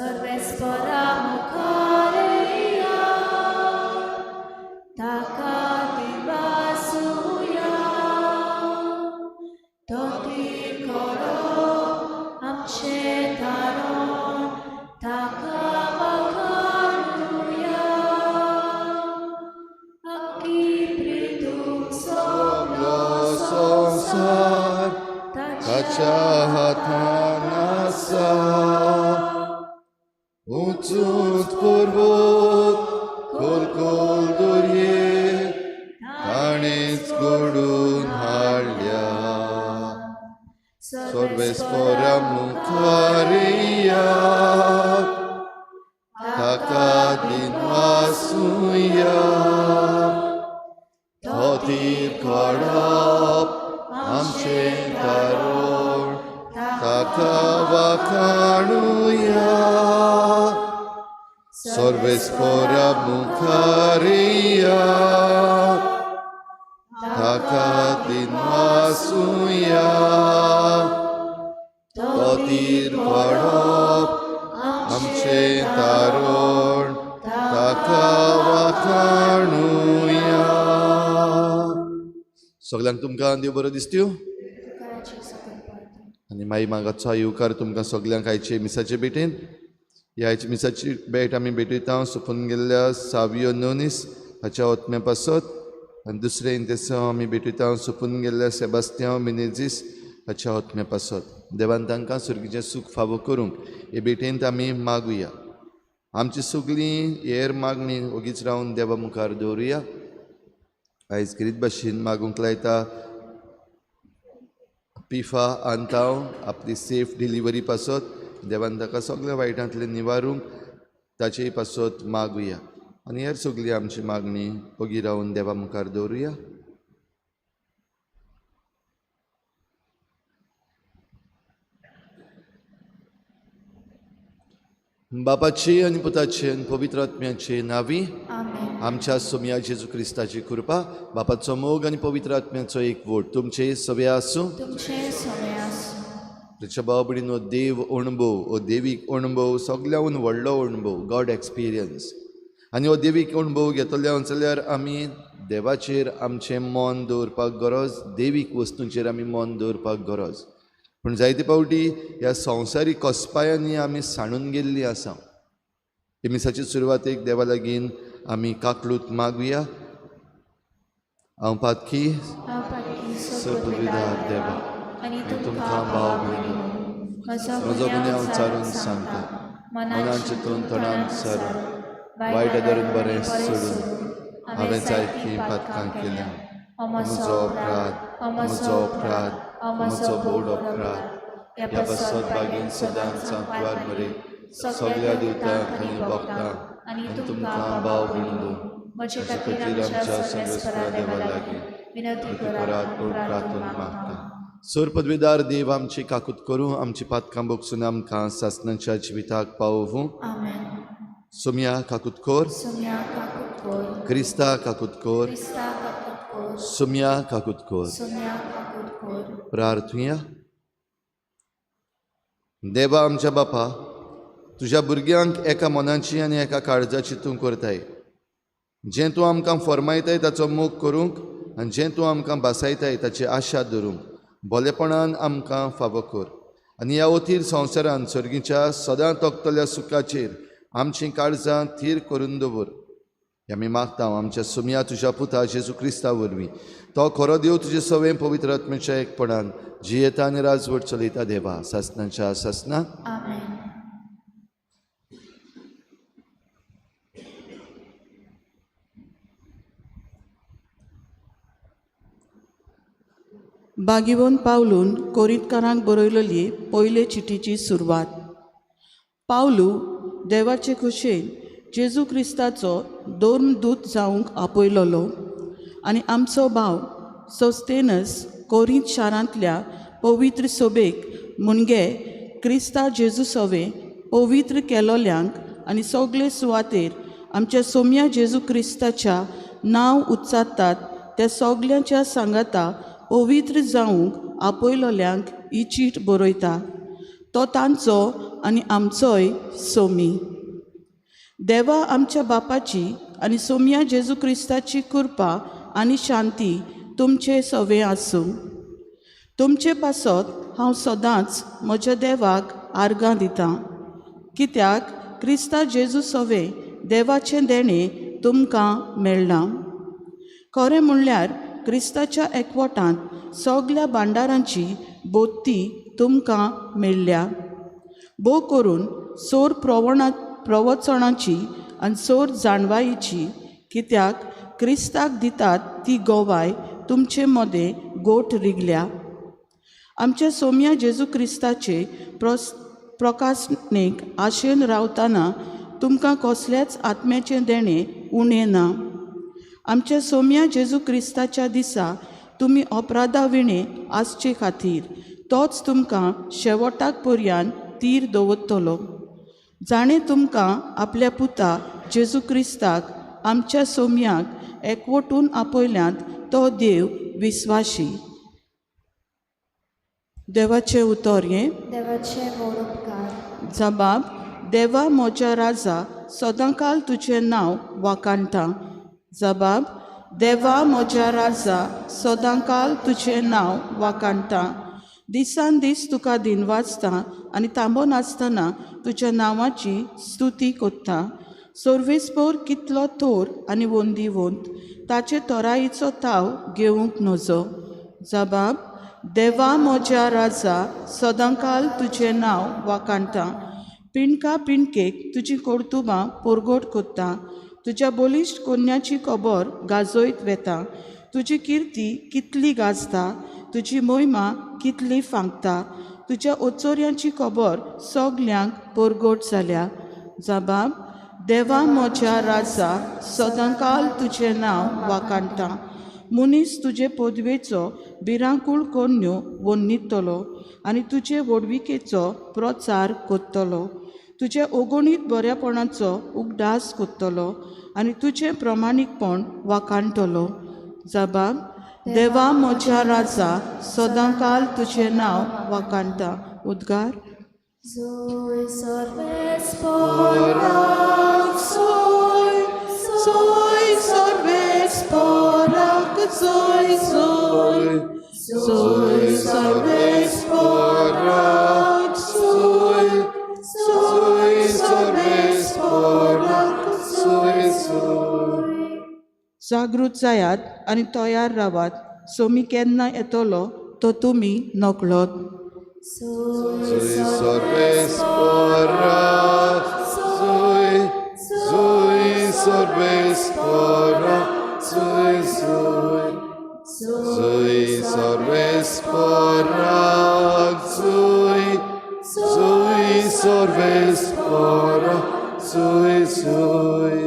सर्वेस्परा मुखारया ताका दिवासूया तोतीर करो आमचे तारण ताका वखाणुया अक्की प्रितूम सगळो संसार ताच्या हातान आसा उंचूच पर्वत खोल खोल दर्ये ताणेच घडून हाडल्या सर्वेस्परा मुखारया ताका दिनवासूया तोतीर काडप आमचे तारण ताका वखाणुया सर्वेस्परा मुखारया ताका दिनवासूया तोतीर काडप आमचे तारण ताका वखाणुया. सगळ्यांक तुमकां देव बरो दिसत्यो आनी मागीर मागाचो येवकार तुमकां सगळ्यांक आयचे मिसाचे भेटेन. ह्या आयच्या मिसाची भेट आमी भेटयता सुपून गेल्ल्या सावियो नोनीस हाच्या ओतम्या पासत आनी दुसरे इंतेसो आमी भेटयता सुपून गेल्ल्या सेबास्त्यांव मिनेजीस हाच्या ओतम्या पासत. देवान तांकां सुर्गीचें सूख फावो करूंक हे भेटेंत आमी मागुया. आमची सगळीं हेर मागणी ओगीच रावन देवा मुखार दवरुया. आयज किरीत भाशेन मागूंक लायता पिफा आंताव आपली सेफ डिलिव्हरी पासत देवान ताका सगळ्या वायटांतले निवारूंक ताचेय पासत मागुया. आनी हेर सगळी आमची मागणी ओगी रावन देवा मुखार दवरुया. बापाची आनी पुताची आनी पवित्र आत्म्याचे नांवी आमच्या सोम्या जेजू क्रिस्ताची कृपा बापाचो मोग आनी पवित्र आत्म्याचो एकवट तुमचे सगळे आसूं. तुमच्या भाव भयणीन हो देव अणभव हो देवीक अणभव सगळ्याहून व्हडलो अणभव गॉड एक्सपिरियन्स आनी हो देवीक अणभव घेतल्या जाल्यार आमी देवाचेर आमचें मन दवरपाक गरज देवीक वस्तूंचेर आमी मन दवरपाक गरज. पूण जायते फावटी ह्या संवसारीक कोसपायांनी आमी साणून गेल्लीं आसा. हे मिसाची सुरवातेक देवा लागीं आमी काकलूत मागुया. हांव पातकी सपविदार देवा आनी तुमकां भाव भयणी म्हजो गुन्यांव हांव चारून सांगता मनांचे तोंडान सारून वायट धरून बरें सोडून हांवें जायतीं पातकां केल्या. म्हजो अपराध म्हजो बोड अपराध ह्या बसत बागेन सदांच सांकवार मरे सगळ्या दिवतांक आनी भक्तांक आनी तुमकां भाव भयणीनो म्हजे खातीर आमच्या सर्वेस्परा देवा लागीं विनंती करात पूण प्रार्थना मागता. सोर पदवीदार देव आमची काकूत करूं आमची पातकां बोगसून आमकां सासणाच्या जिविताक पावोवूं. सोम्या काकूत कोर क्रिस्ता काकूत कोर सोम्या काकूत कोर. प्रार्थुया. देवा आमच्या बापा तुज्या भुरग्यांक एका मनाची आनी एका काळजाची तूं करताय. जें तूं आमकां फरमायताय ताचो मोग करूंक आनी जें तूं आमकां भासायताय ताची आशा धरूंक भलेपणान आमकां फावो कर. आनी ह्या ओथीर संवसारांत सर्गीच्या सदां तोखतल्या सुखाचेर आमचीं काळजां थीर करून दवर. आमी मागता आमच्या सोम्या तुज्या पुता जेजू क्रिस्ता वरवीं तो खरो देव तुजे सवें पवित्र आत्म्याच्या एकपणान जियेता आनी राजवट चलयता देवा सासणाच्या सासना. बागिवोन पावलून कोरिंतकारांक बरयलेली पयले चिटीची सुरवात. पावलू देवाचे कुशेन जेजू क्रिस्ताचो दोर्मदूत जावंक आपयलोलो आनी आमचो भाव सोस्तेनस कोरिंत शारांतल्या पवित्र सोबेक मुणगे क्रिस्ता जेजू सवे पवित्र केलोल्यांक आनी सगळे सुवातेर आमच्या सोम्या जेजू क्रिस्ताच्या नांव उच्चारतात त्या सगळ्यांच्या सांगाता पवित्र जावंक आपयलोल्यांक ही चीट बरयता. तो तांचो आनी आमचोय सोमी. देवा आमच्या बापाची आनी सोम्या जेजू क्रिस्ताची कृपा आनी शांती तुमचे सवे आसूं. तुमचे पासत हांव सदांच म्हज्या देवाक आर्गां दितां, कित्याक क्रिस्ता जेजू सवे देवाचें देणें तुमकां मेळ्ळां. खरें म्हणल्यार क्रिस्ताच्या एकवटांत सगल्या भांडारांची बोत्ती तुमकां मेळ्ळ्या. भोव करून सोर प्रवचणाची आनी सोर जाणवायेची, कित्याक क्रिस्ताक दितात ती गोवाय तुमचे मदें गोठ रिगल्या. आमच्या सोम्या जेजू क्रिस्ताचे प्रकाशनेक आशेन रावतना तुमकां कसलेच आत्म्याचें देणें उणें ना. आमच्या सोम्या जेजू क्रिस्ताच्या दिसा तुमी अपराधा विणे आसचे खातीर तोच तुमकां शेवटाक पर्यान तीर दवरतलो. जाणें तुमकां आपल्या पुता जेजू क्रिस्ताक आमच्या सोम्याक एकवटून आपयल्यांत तो देव विस्वाशी. देवाचें उतर हें देवाचे व्हड उपकार. जबाब. देवा म्हज्या राजा सदांकाल तुजें नांव वाखाणटा. जबाब. देवा म्हज्या राजा सदांकाल तुजें नांव वाखाणटा. दिसान दीस तुका दिनवाजता आनी थांबून आसतना तुज्या नांवाची स्तुती कोत्ता. सोर्वेस्पोर कितलो थोर आनी वोंदिवंत, ताचे तोरायेचो ताव घेवंक नजो. जबाब. देवा म्हज्या राजा सदांकाल तुजें नांव वाखाणटा. पिणका पिणकेक तुजी कर्तुबां परगट कोत्ता. तुज्या बलिश्ट कोन्याची खबर गाजोयत वेता. तुजी किर्ती कितली गाजता, तुजी मोहिमा कितली फांकता. तुज्या ओचोऱ्यांची खबर सगल्यांक परगट जाल्या. जबाब. देवा म्हज्या राजा सदांकाल तुजें नांव वाखाणटा. मनीस तुजे पदवेचो भिरांकूळ कोन्यो वन्नितलो आनी तुजे वडविकेचो प्रचार कोत्तलो. तुजे ओगोणीत बऱ्यापणाचो उगडास कोत्तलो आनी तुजें प्रमाणीकपण वाखाणटलो. जबाब. देवा म्हज्या राजा सदांकाल तुजें नांव वाखाणटा. उद्गार. Zoi sorvesporak, zoi, Zoi sorvesporak, zoi, zoi. Zoi sorvesporak, zoi. Zoi sorvesporak, zoi, zoi. जागृत जायात आनी तयार रावात. सोमी केन्ना येतलो तो तुमी नकळोत. zoi sorvesporak, zoi, zoi sorvesporak, zoi, zoi. Zoi sorvesporak, zoi, zoi sorvesporak, zoi, zoi.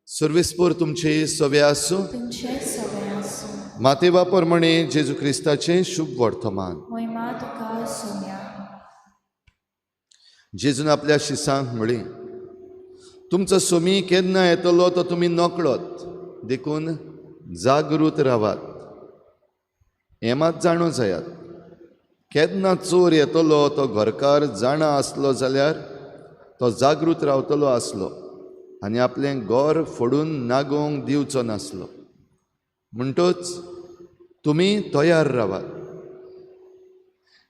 सर्वेस्पोर तुमचे सवे आसूं. तुमचे सवे आसूं. मातेवा प्रमाणे जेजू क्रिस्ताचें शुभ वर्तमान. मोहिमा तुका सोम्या. जेजून आपल्या शिसांक म्हळें, तुमचो सोमी केन्ना येतलो तो तुमी नकळोत, देखून जागृत रावात. हें मात जाणूं जायात, केन्ना चोर येतलो तो घरकार जाणा आसलो जाल्यार तो जागृत रावतलो आसलो आनी आपलें घर फोडून नागोवंक दिवचो नासलो. म्हणटच तुमी तयार रावात,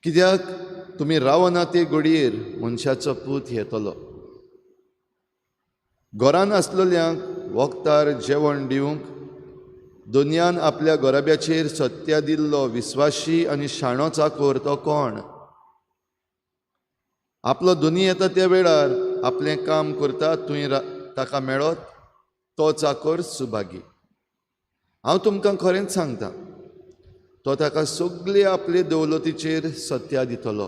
कित्याक तुमी रावना ते घडयेर मनशाचो पूत येतलो. घरान आसलेल्यांक वखदार जेवण दिवंक दुनियान आपल्या गोराब्याचेर सत्या दिल्लो विस्वाशी आनी शाणो चाकोर तो कोण? आपलो धनी येता त्या वेळार आपलें काम करता तुवें ताका मेळत तो चाकोर सुभागी. हांव तुमकां खरेंच सांगता, तो ताका सगळे आपले दौलतीचेर सत्या दितलो.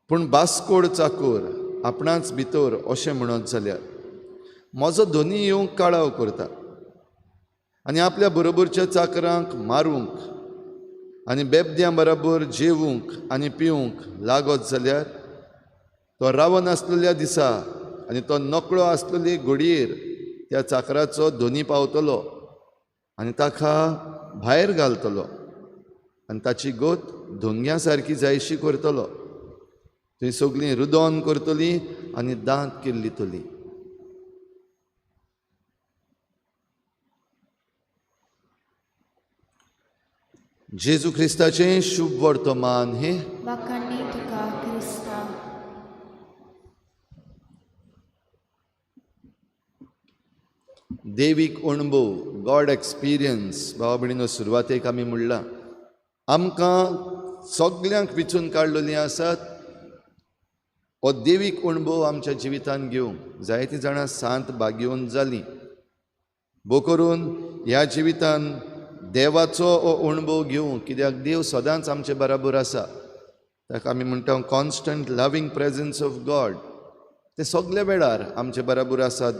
पूण बासकोड चाकोर आपणाच भितर अशें म्हणत जाल्यार म्हजो धनी येवंक काळाव करता आनी आपल्या बरोबरच्या चाकरांक मारूंक आनी बेबद्यां बरोबर जेवूंक आनी पिवूंक लागत जाल्यार तो रावन आसलेल्या दिसा आनी तो नकळो आसलेली घडयेर त्या चाकराचो धनी पावतलो आनी ताका भायर घालतलो आनी ताची गोत धोंग्या सारकी जायशी करतलो. थंय सगळीं रुदोन करतलीं आनी दांत किल्लीतलीं. जेजू क्रिस्ताचें शुभ वर्तमान हे वाखाणणी तुका क्रिस्ता. देवीक अणभव, गॉड एक्सपिरियन्स. भावा भयणीनो, सुरवातेक आमी म्हणलां आमकां सगल्यांक विचून काडलेलीं आसात. हो देवीक अणभव आमच्या जिवितांत घेवंक जायतीं जाणां सांत भाग्यवन जालीं. भोव करून ह्या जिवितांत देवाचो हो अणभव घेवंक, कित्याक देव सदांच आमचे बराबर आसा. ताका आमी म्हणटा constant loving presence of God. ते सगल्या वेळार आमचे बराबर आसात,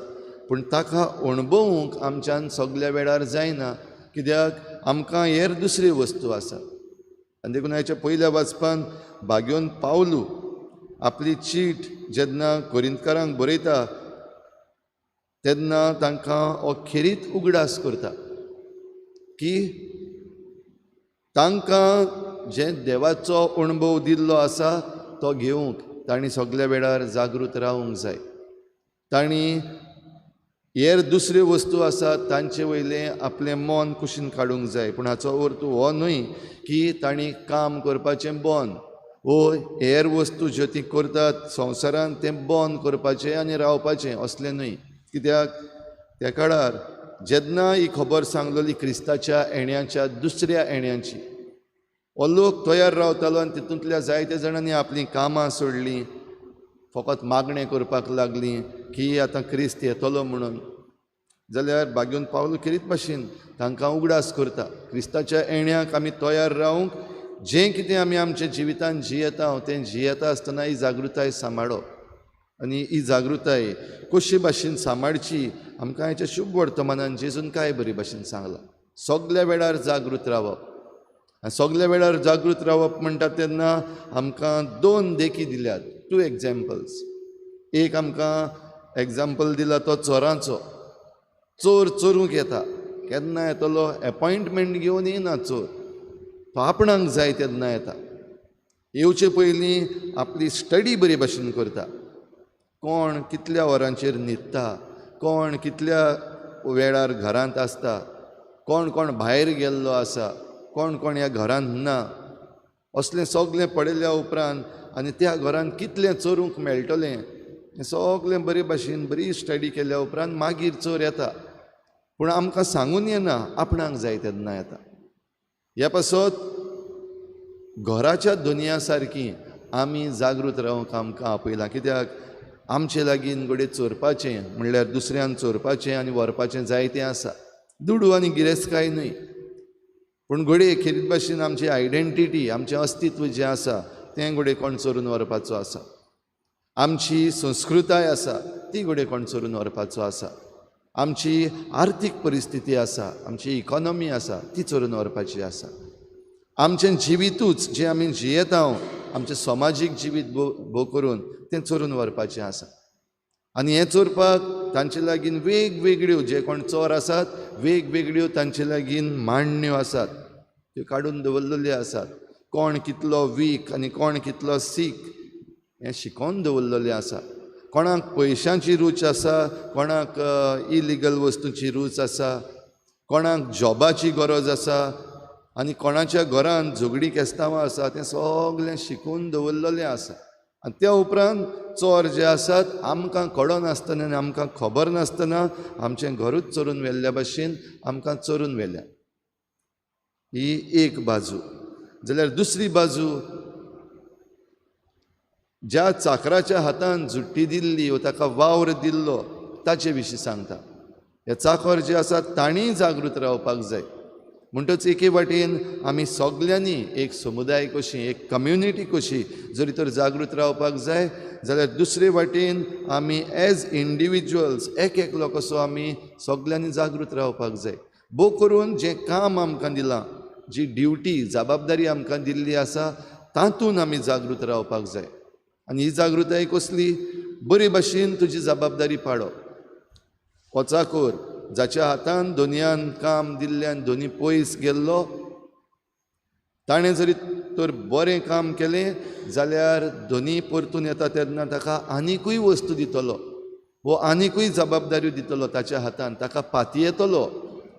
पूण ताका अणभवूंक आमच्यान सगल्या वेळार जायना, कित्याक आमकां हेर दुसरे वस्तू आसा. आनी देखून हाच्या पयल्या वाचपान भाग्योन पावलू आपली चीट जेन्ना कोरिंतकारांक बरयता तेन्ना तांकां हो खेरीत उगडास करता की तांकां जे देवाचो अणभव दिल्लो आसा तो घेवंक तांणी सगल्या वेळार जागृत रावंक जाय. तांणी हेर दुसऱ्यो वस्तू आसात तांचे वयलें आपलें मन कुशीन काडूंक जाय. पूण हाचो अर्थ हो न्हय की तांणी काम करपाचें बंद, वो हेर वस्तू ज्यो ती करतात संवसारांत तें बंद करपाचें आनी रावपाचें असलें न्हय. कित्याक त्या काळार जेन्ना ही खबर सांगलोली क्रिस्ताच्या येण्याच्या दुसऱ्या येण्याची, हो लोक तयार रावतालो आनी तितूंतल्या जायत्या जाणांनी आपलीं कामां सोडलीं, फकत मागणें करपाक लागलीं की आतां क्रिस्त येतलो म्हणून. जाल्यार भाग्योन पावलो खेरीत भाशेन तांकां उगडास करता क्रिस्ताच्या येण्याक आमी तयार रावंक. जें कितें आमी आमच्या जिवितांत जियेता तें जियेता आसतना ही जागृताय सांबाळप. आनी ही जागृताय कशी भाशेन सांबाळची आमकां हेच्या शुभ वर्तमानान जेजून काय बरी भाशेन सांगलां. सगल्या वेळार जागृत रावप. सगल्या वेळार जागृत रावप म्हणटा तेन्ना आमकां 2 देखी दिल्यात, 2 एग्जाम्पल्स. एक आमकां एग्जाम्पल दिला तो चोरांचो. चोर चोरूंक येता, केन्ना येतलो? एपॉयंटमेंट घेवन येना चोर, तो आपणाक जाय तेन्ना येता. येवचे पयलीं आपली स्टडी बरे भाशेन करता. कोण कितल्या वरांचेर न्हिदता, कोण कितल्या वेळार घरांत आसता, कोण कोण भायर गेल्लो आसा, कोण कोण ह्या घरांत ना, असलें सगलें पळयल्या उपरांत आनी त्या घरांत कितलें चोरूंक मेळटलें हें सगलें बरे भाशेन बरी स्टडी केल्या उपरांत मागीर चोर येता. पूण आमकां सांगून येना, आपणाक जाय तेन्ना येता. ह्या पासत घराच्या दुनिया सारकी आमी जागृत रावंक आमकां आपयलां. कित्याक आमचे लागीं घडये चोरपाचें म्हणल्यार दुसऱ्यान चोरपाचें आनी व्हरपाचें जायतें आसा. दुडू आनी गिरेस्तकाय न्हय, पूण घडये खेरीत भाशेन आमची आयडेंटिटी, आमचें अस्तित्व जें आसा तें घडये कोण चोरून व्हरपाचो आसा. आमची संस्कृताय आसा ती घडये कोण चोरून व्हरपाचो आसा. आमची आर्थीक परिस्थिती आसा, आमची इकॉनॉमी आसा ती चोरून व्हरपाची आसा. आमचें जिवितूच जें आमी जियेता आमचें समाजीक जिवीत भोव करून तें चोरून व्हरपाचें आसा. आनी हें चोरपाक तांचे लागीं वेगवेगळ्यो जे कोण चोर आसात वेगवेगळ्यो तांचे लागीं मांडण्यो आसात, त्यो काडून दवरलेल्यो आसात. कोण कितलो वीक आनी कोण कितलो सीक हें शिकोवन दवरलेलें आसा. कोणाक पयशांची रूच आसा, कोणाक इलिगल वस्तूंची रूच आसा, कोणाक जॉबाची गरज आसा आनी कोणाच्या घरांत झगडीं केस्तांवां आसा. तें सगलें शिकून दवरलेलें आसा. आनी त्या उपरांत चोर जे आसात आमकां कळनासतना आनी आमकां खबर नासतना आमचें घरूच चोरून व्हेल्ल्या भशेन आमकां चोरून व्हेल्या. ही एक बाजू. जाल्यार दुसरी बाजू, ज्या चाकराच्या हातान जुट्टी दिल्ली वा ताका वावर दिल्लो ताचे विशीं सांगता. हे चाकर जे आसात तांणीय जागृत रावपाक जाय. म्हणटच एके वाटेन आमी सगल्यांनी एक समुदाय कशी, एक कम्युनिटी कशी जरी तर जागृत रावपाक जाय, जाल्यार दुसरे वाटेन आमी एज इंडिविज्युअल्स एक एकलो कसो आमी सगल्यांनी जागृत रावपाक जाय. भोव करून जें काम आमकां दिलां, जी ड्युटी जबाबदारी आमकां दिल्ली आसा तातूंत आमी जागृत रावपाक जाय. आनी ही जागृताय कसली? बरे भाशेन तुजी जबाबदारी पाडप. हो चाकर जाच्या हातान दोनयान काम दिल्ल्यान दोनी पयस गेल्लो, ताणें जरी तर बरें काम केलें जाल्यार दोनी परतून येता तेन्ना ताका आनिकूय वस्तू दितलो वो आनिकूय जबाबदारी दितलो ताच्या हातान ताका पाती येतलो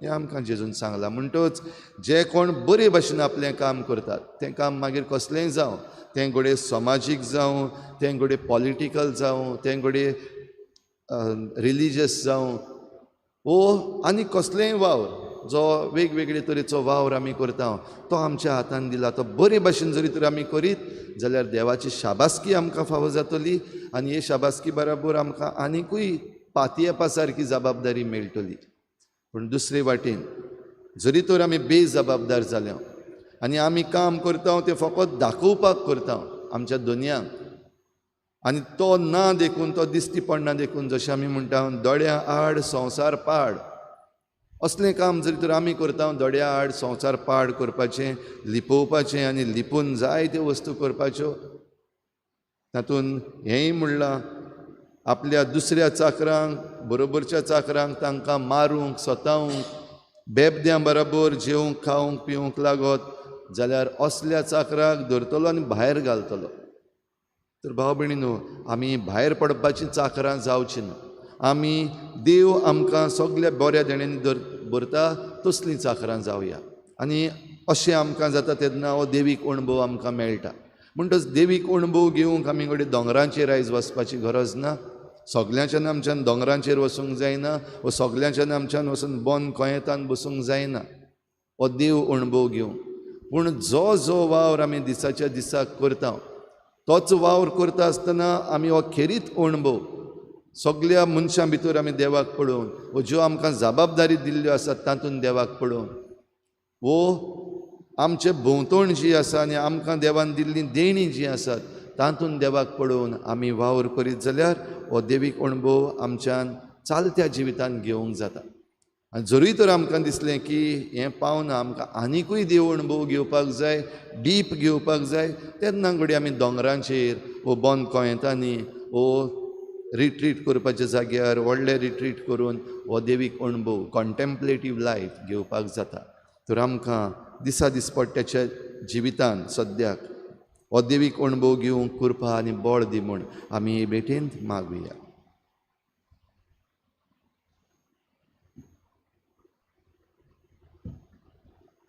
हें आमकां जेजून सांगलां. म्हणटच जे कोण बरे भाशेन आपलें काम करतात तें काम मागीर कसलेंय जावं, तें घोडे समाजीक जावं, तें घोडे पॉलिटिकल जावं, तें घोडे रिलिजियस जावं वो आनी कसलेंय वावर जो वेगवेगळे तरेचो वावर आमी करता तो आमच्या हातान दिला. तो बरे भाशेन जरी तर आमी करीत जाल्यार देवाची शाबासकी आमकां फावो जातली आनी हे शाबासकी बराबर आमकां आनिकूय पाती येवपा सारकी जबाबदारी मेळटली. पूण दुसरे वाटेन जरी तर आमी बेजबाबदार जाल्या आनी आमी काम करता तें फकत दाखोवपाक करता आमच्या दुनयांक आनी तो ना देखून तो दिसती पडना देखून जशें आमी म्हणटा दोळ्या आड संवसार पाड असलें काम जरी तर आमी करता दोळ्या आड संवसार पाड करपाचें, लिपोवपाचें आनी लिपून जाय त्यो वस्तू करपाच्यो तातूंत हेंय म्हणलां आपल्या दुसऱ्या चाकरांक बरोबरच्या चाकरांक तांकां मारूंक सतावंक बेबद्यां बरोबर जेवंक खावंक पिवंक लागत जाल्यार असल्या चाकराक धरतलो आनी भायर घालतलो. तर भाव भयणीनो आमी भायर पडपाचीं चाकरां जावचीं ना. आमी देव आमकां सगळ्या बऱ्या देण्यानी भरता तसलीं चाकरां जावया आनी अशें आमकां जाता तेन्ना हो देवीक अणभव आमकां मेळटा. म्हणटच देवीक अणभव घेवंक आमी कडेन दोंगरांचेर आयज वचपाची गरज ना. सगळ्यांच्यान आमच्यान दोंगरांचेर वचूंक जायना व सगळ्यांच्यान आमच्यान वचून बंद कोयेतान बसूंक जायना हो देव अणभव घेवंक. पूण जो जो वावर आमी दिसाच्या दिसाक करता तोच वावर करता आसतना आमी हो खेरीत अणभव सगळ्या मनशां भितर आमी देवाक पळोवन वो ज्यो आमकां जबाबदारी दिल्ल्यो आसात तातूंत देवाक पळोवन वो आमचे भोंवतण जी आसा आनी आमकां देवान दिल्लीं देणी जीं आसात तातूंत देवाक पळोवन आमी वावर करीत जाल्यार हो देवीक अणभव आमच्यान चालत्या जिवितान घेवंक जाता. आनी जरूय तर आमकां दिसलें की हें पावना आमकां आनिकूय देव अणभव घेवपाक जाय, डीप घेवपाक जाय तेन्ना घडये आमी दोंगरांचेर वो बंद कोयेतांनी वो रिट्रीट करपाच्या जाग्यार व्हडले रिट्रीट करून हो देवीक अणभव कॉन्टेम्पलेटीव लायफ घेवपाक जाता. तर आमकां दिसा दिसपट्ट्याच्या जिवितान सद्याक हो देवीक अणभव घेवंक कृपा आनी बळ दी म्हूण आमी हे भेटेंत मागुया.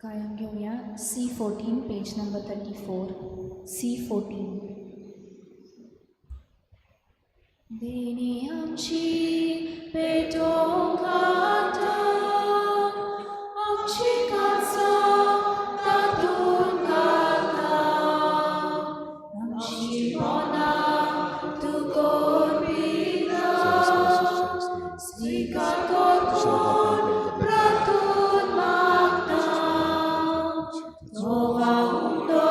कायम घेऊया C14 पेज नंबर 34. C14. देणी आमची पेटोवंक खाता आमची काळजां तातूंत घालता आमची मनां तूं कोरपिता स्विकार कोरून प्रार्थून मागता Nova undo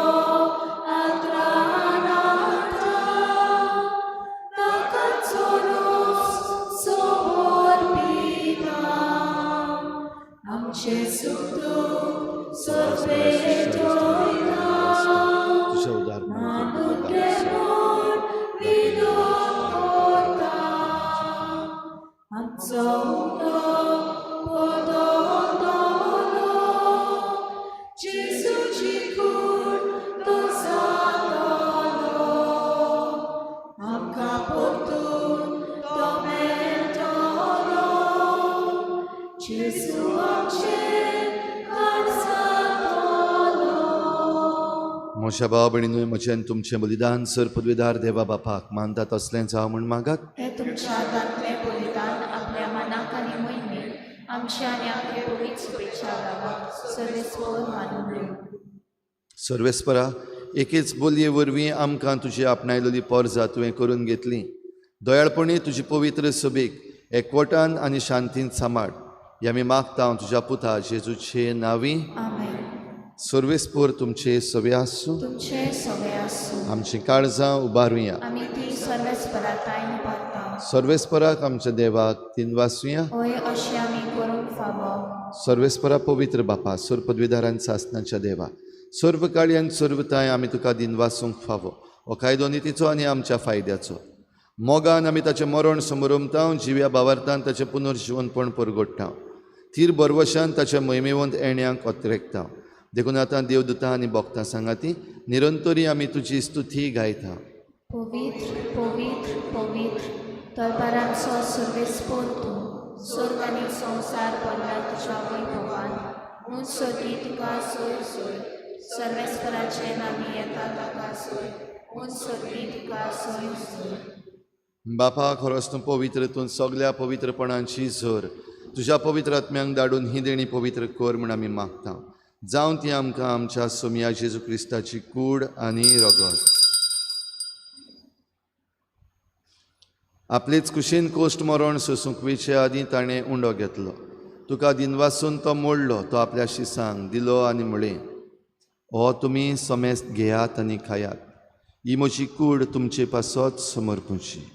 atranata ta canzonos sorbita amche suddu sorbetoina manudemon vidot kota amzauno podono Gesù ci cur to satano am caportun to mentolo Gesù amce carsatano मोशा भाव भयणीनो म्हजें तुमचें बलिदान सर पदवीदार देवा बापाक मानतात असलें जावं म्हूण मागात. हे तुमच्या दांतलें बलिदान आपल्या मनाक आनी मोहिमेक आमच्या आनी आपले पवित्र शुभेच्छा गावात सर्वेस्वर मानून घेऊ. सर्वेस्परा एकेच बोलये वरवीं आमकां तुजी आपणायलेली पोरजां तुवें करून घेतली. दयाळपणी तुजी पवित्र सभेक एकवटान आनी शांतीन सांबाळ हें आमी मागता तुज्या पुता जेजूचे नांवी. आमेन. सर्वेस्पर तुमचे सवे आसूं तुमचे सगळे आसूं आमची काळजां उबारुया. आमी ती सर्वेस्परातायन पावता. सर्वेस्पराक आमच्या देवाक तीन वासुया. होय अशें आमी करूंक फावो. सर्वेस्परा पवित्र बापा सर पदवीदारांच्या सासणाच्या देवा सर्व काळी आनी सर्वताय आमी तुका दिन वासूंक फावो हो कायदो नितीचो आनी आमच्या फायद्याचो. मोगान आमी ताचें मरण समरुमता जिव्या भावार्थान ताचें पुनर्जिवनपण परगट्टा. थीर बरवशान ताच्या मोहिमेवंत येण्याक ओत्रेकता. देखून आतां देवदूतां आनी भक्तां सांगाती निरंतरी आमी तुजी स्तुती गायता. पवित्र पवित्र पवित्र दरबारांचो सर्वेस्पोर तूं, स्वर्ग आनी संवसार भरला तुज्या वैभवान. उंच सर्गी तुका सोय सोय, सर्वेस्पराचे नामी येता ताका सोय. उंच सर्गी तुका सोय सोय. बापा खरोच तूं पवित्र, तूं सगल्या पवित्रपणांची झर तुज्या पवित्र आत्म्यांक धाडून ही देणी पवित्र कर म्हूण आमी मागता. जावं ती आमकां आमच्या सोमया जेजू क्रिस्ताची कूड आनी रगत. आपलीच कुशीन कोश्ट मरण सोसूंक वेचे आदीं ताणें उंडो घेतलो. तुका दिनवासून तो मोडलो, तो आपल्या शिसांक दिलो आनी म्हळें, हो तुमी समेस्त घेयात आनी खायात. ही म्हजी कूड तुमचे पासत समर्पूची.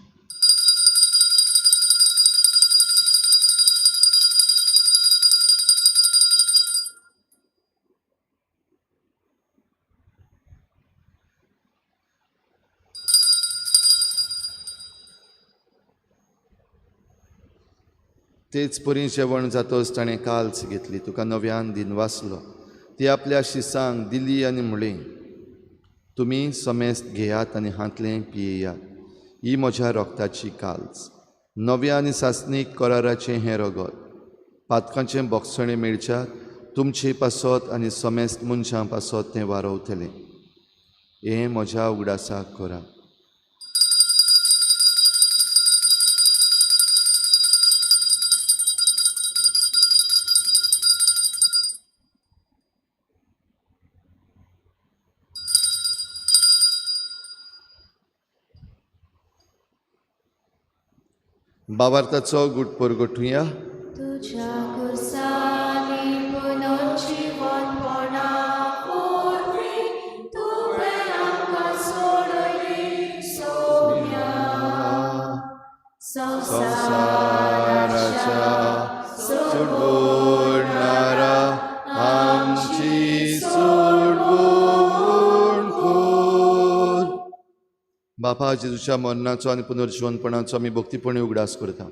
तेच परी जेवण जातच ताणें काल्स घेतली, तुका नव्यान दिनवासलो, ती आपल्या शिसांक दिली आनी म्हळें, तुमी समेस्त घेयात आनी हातलें पियेयात. ही म्हज्या रोगताची काल्स, नव्या आनी सासणीक कराराचें हें रगत. पातकांचें बोगसणें मेळच्याक तुमचे पासत आनी समेस्त मनशां पासत तें वारवतलें. हें म्हज्या उगडासाक करा. भावार्थाचो गुट परगटुया. तुझ्या कुर्सानी पुनर्जीवनपणा वरवीं तुवें आमकां सोडली सोम्या. संवसाराच्या सोडवणारा आमची सोडवण कर. बापा जेजूच्या मरणाचो आनी पुनर्जीवनपणाचो आमी भक्तीपणी उगडास करता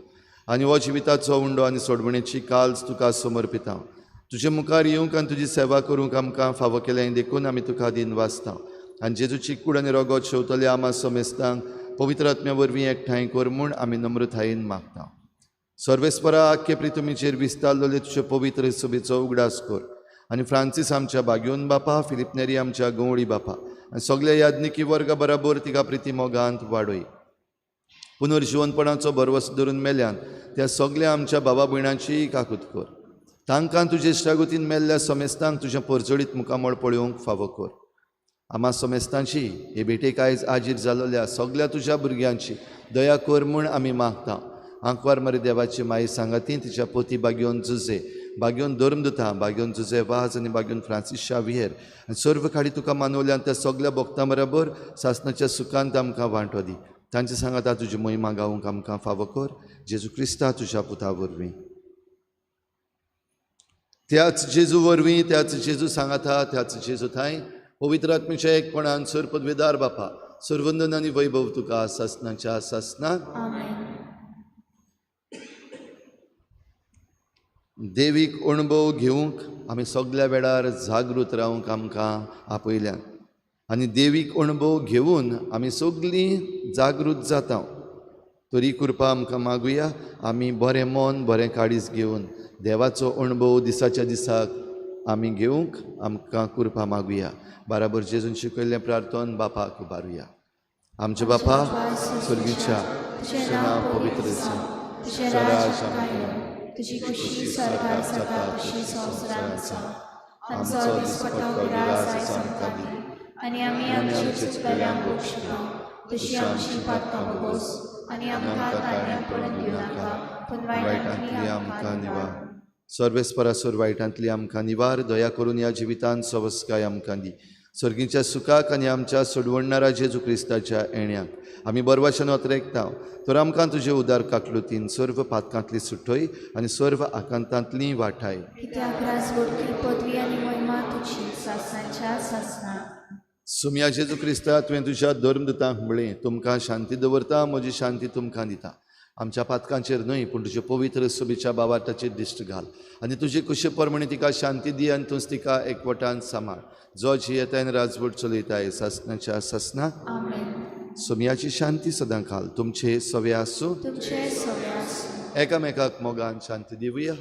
आनी हो जिविताचो उंडो आनी सोडवणेची काल्स तुका समर्पिता. तुजे मुखार येवंक आनी तुजी सेवा करूंक आमकां फावो केलें देखून आमी तुका दिन वाचता. आनी जेजूची कूड आनी रगत शेवतले आमा समेस्तांक पवित्र आत्म्या वरवीं एकठांय कर म्हूण आमी नम्रतायेन मागता. सर्वेस्परा आख्खे प्रितुमीचेर विस्तारलेले तुजे पवित्र सभेचो उगडास कर. आनी फ्रांसीस आमच्या बाग्योन बापा, फिलिप नेरी आमच्या गवळी बापा आनी सगल्या याज्ञिकी वर्गा बराबर तिका प्रिती मोगांत वाडय. पुनर्जीवनपणाचो भरवस धरून मेल्यान त्या सगल्या आमच्या भावा भयणांची काकूत कर. तांकां तुजे इश्टागतीन मेल्ल्या समेस्तांक तुजें परजडीत मुखामळ पळोवंक फावो कर. आमा समेस्तांची हे भेटेक आयज आजीर जाल्ल्या सगल्या तुज्या भुरग्यांची दया कर म्हूण आमी मागता. आंकवार मरे देवाची माई सांगाती तिच्या पोती बाग्योन जुजे, बाग्योन धर्मदुता, बाग्योन जुजे वाज आनी बाग्योन फ्रांसीस शावियर आनी सर्व खाडी तुका मानवल्यान त्या सगल्या भक्तां बरोबर सासणाच्या सुखांत आमकां वांटो दी. तांचे सांगाता तुजी महिमा गावंक आमकां फावो कर. जेजू क्रिस्ता तुज्या पुता वरवीं. त्याच जेजू वरवीं, त्याच जेजू सांगाता, त्याच जेजू थंय पवित्र आत्म्याच्या एकपणान सर पदवेदार बापा, सर्वंदन आनी वैभव तुका सासणाच्या सासणाक. आमेन. देवीक अणभव घेवंक आमी सगल्या वेळार जागृत रावंक आमकां आपयल्यान आनी देवीक अणभव घेवन आमी सगळीं जागृत जाता. तरी कृपा आमकां मागुया. आमी बरें मन, बरें काळीज घेवन देवाचो अणभव दिसाच्या दिसाक आमी घेवंक आमकां कृपा मागुया. बराबर जेजून शिकयल्लें प्रार्थन बापाक उबारुया. आमचे बापा स्वर्गीच्या, तुजें नांव पवित्र जावं, तुजें राज्य येवं, तुजी खुशी स्वर्गार जाता तशी संवसारांत जावं. आमचो दिसपट्टो गिरास आयज आमकां दी आनी आमी आमची चुकलेल्यांक बक्षिता तशी आमची पातकां बगोस आनी आमकां तारण्यांत पडून दिवं नाका, पूण वायटांतली आमकां निवार. सर्वेस्परासोर वायटांतली आमकां निवार. दया करून ह्या जिवितांत सवस्काय आमकां दी. सर्गीच्या सुखाक आनी आमच्या सोडवणारा जेजू क्रिस्ताच्या येण्याक आमी बरवाशेन वतरेकता. तर आमकां तुजे उदार काकलुतीन सर्व पातकांतली सुटय आनी सर्व आकांतांतली वाटाय. कित्याक राजवटी पदवी आनी महिमा तुजी सासणाच्या सासणाक. सुमया जेजू क्रिस्ता तुवें तुज्या धर्मदुतांक म्हळें, तुमकां शांती दवरता, म्हजी शांती तुमकां दिता. आमच्या पातकांचेर न्हय पूण तुज्या पवित्र सोबीच्या बाबाटाचेर दिश्ट घाल आनी तुजी कुशी परमणी तिका शांती दी आनी तूंच तिका एकवटान सांबाळ जो जी येतान राजवट चलयताय ससनाच्या ससना आमेन. सोमयाची शांती सदां घाल तुमचे सवे आसूं तुमचे सगळे आसूं. एकामेकाक मोगान शांती दिवया.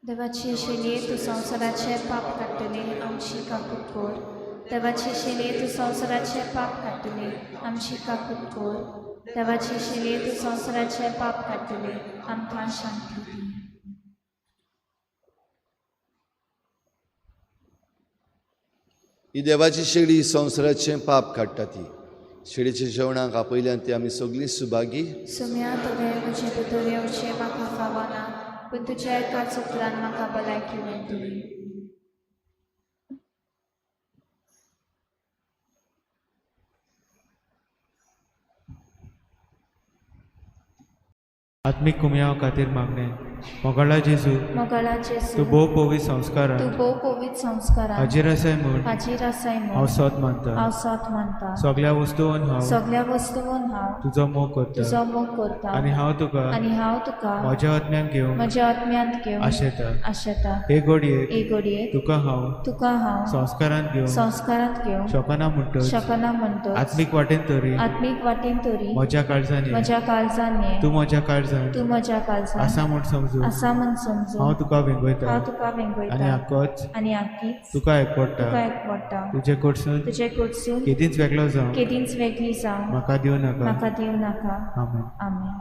देवाची शेली तूं संवसाराचे पाप काडटली आमची काकूट कोर. देवाची शेली तूं संवसाराचे पाप काडटली आमची काकूट कोर. देवाची शेली तूं संवसाराचे पाप काडटली आमकां शांती दी. ही देवाची शेळी संवसाराचें पाप काडटा ती शेळीच्या जेवणाक आपयल्यान ती आमी सगळीं सुभागी. सुम्या तुवें म्हजे भितर येवचें म्हाका फावना पूण तुज्या एकाच उतरान म्हाका भलायकी मेळटली. आत्मिक कुमयाव खातीर मागणें मोगाळा जेजू मोगाळा तूं जेजू भोव पवित संस्कारान तूं भोव पवित संस्कारान हाजीर आसाय म्हूण हाजीर आसाय हांव म्हूण सोत मानता. हांव साथ मानता. सगळ्या वस्तूंन हांव सगळ्या वस्तूंन हांव तुजो मोग करता तुजो मोग करता आनी हांव तुका आनी हांव तुका म्हज्या आत्म्यान घेवन म्हज्या आत्म्यांत घेवन आशेता. आशेता. हे घडयेक हे घडये तुका हांव तुका हांव संस्कारान घेवन संस्कारांत घेवन शोकना म्हणटच शकना म्हणटो आत्मीक वाटेन तरी आत्मीक वाटेन तरी म्हज्या काळजांनी म्हज्या काळजान ये. तूं म्हज्या काळजान तूं म्हज्या काळजान आसा म्हूण समजू आसा म्हूण समजू हांव तुका वेंगयता हांव तुका आनी वेंगयता आक्कोच आनी आख्खीच तुका एकवडटा. तुका एकवडटा. तुजे कडसून तुजे कडसून केदींच वेगळो जावं केदींच वेगळी जावं म्हाका दिवं नाका. म्हाका दिवं नाका. आमेन. आमेन.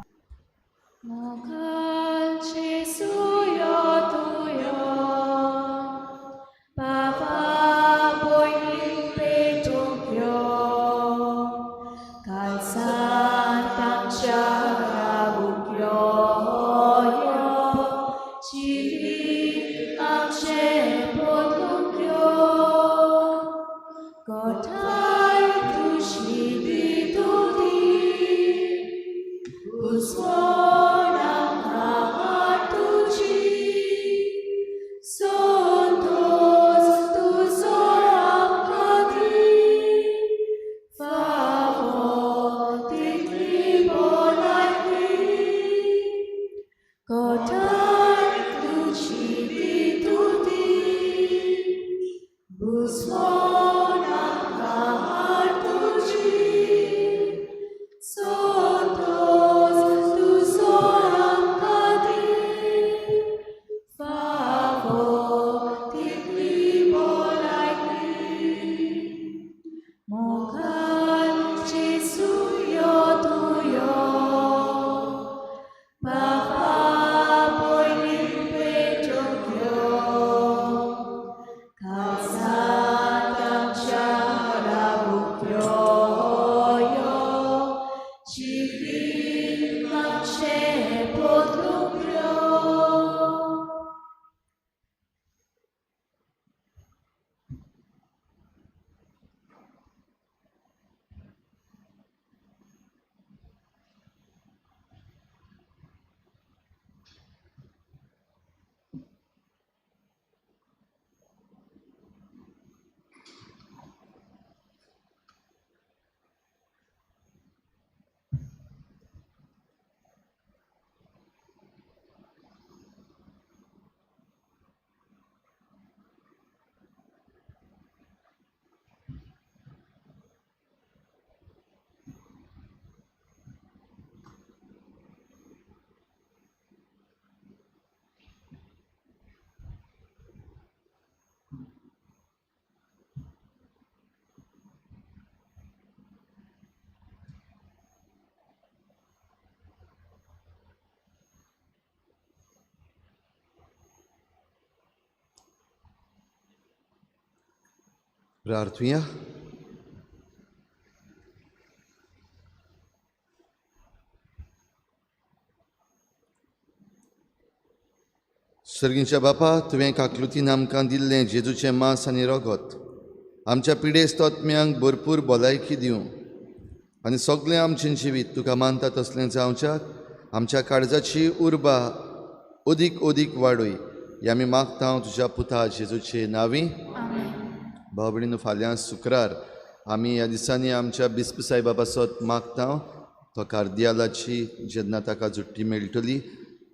मोगाल जेजूयो तुयो बाबा भयणी पेटूंक यो काळजांत आमच्या रावूंक यो जिवीत आमचें बदलूंक यो गोठाय तुजी दितुली उजवाड आमकां तुजी संतोष तुजो आमकां दी फावो तितली भलायकी गोठाय तुजी दितुली उजवाड आमकां तुजी संतोष तुजो आमकां दी फावो तितली भलायकी मोगाल जेजूयो तुयो बाबा भयणी पेटूंक यो काळजांत आमच्या रावूंक यो जिवीत आमचें बदलूंक यो. प्रार्थुया. सर्गींच्या बापा तुवें काकलुतीन आमकां दिल्लें जेजूचें मांस आनी रगत आमच्या पिडेस्त आत्म्यांक भरपूर भलायकी दिवं आनी सगळें आमचें जिवीत तुका मानता तसलें जावच्याक आमच्या काळजाची उर्बा ओदीक ओदीक वाडय हें आमी मागता तुज्या पुता जेजूचे नांवी. आमेन. भाव भयणीनो फाल्यां शुक्रार आमी ह्या दिसांनी आमच्या बिस्प सायबा पासत मागता तो कार्दियालाची जेन्ना ताका जुट्टी मेळटली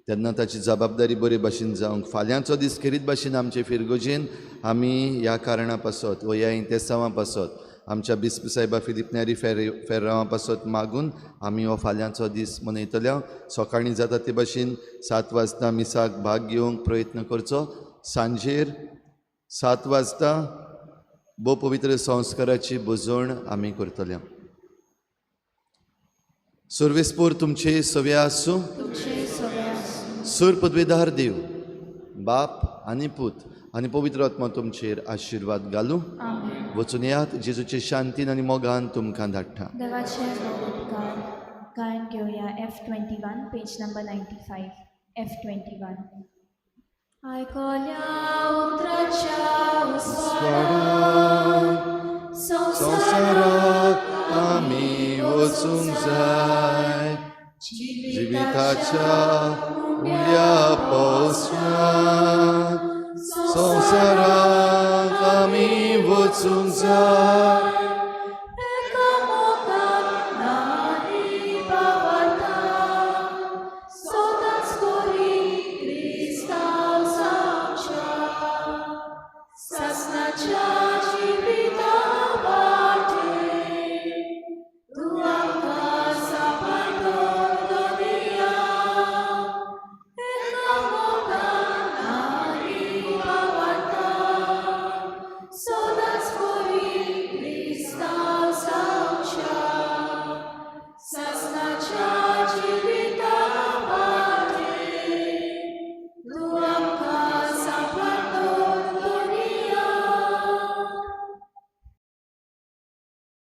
तेन्ना ताची जबाबदारी बरे भाशेन जावंक फाल्यांचो दीस खेरीत भाशेन आमचे फिरगोजेन आमी ह्या कारणा पासत व ह्या इंतेसांवा पासत आमच्या बिस्प सायबा फिलीप नेरी फेर्रांवा पासत मागून आमी हो फाल्यांचो दीस मनयतले सकाळीं जाता ते भाशेन 7 वाजता मिसाक भाग घेवंक प्रयत्न करचो सांजेर 7 वाजता भोव पवित्र संस्काराची बुजवण आमी करतले सर्वेस्पोर तुमचे सवे आसूं तुमचे सगळे आसूं सूर पदवेदार देव बाप आनी पूत आनी पवित्र आत्मा तुमचेर आशिर्वाद घालूं आमेन वचून यात जेजूचे शांतीन आनी मोगान तुमकां धाडटा देवाचे उपकार गायन घेऊया F21 पेज नंबर 95 F21 आयकल्या उतराच्या स्वाराक संवसाराक आमी वचूंक जाय जिविताच्या उल्या पावसाक संवसाराक आमी वचूंक जाय Sasnacia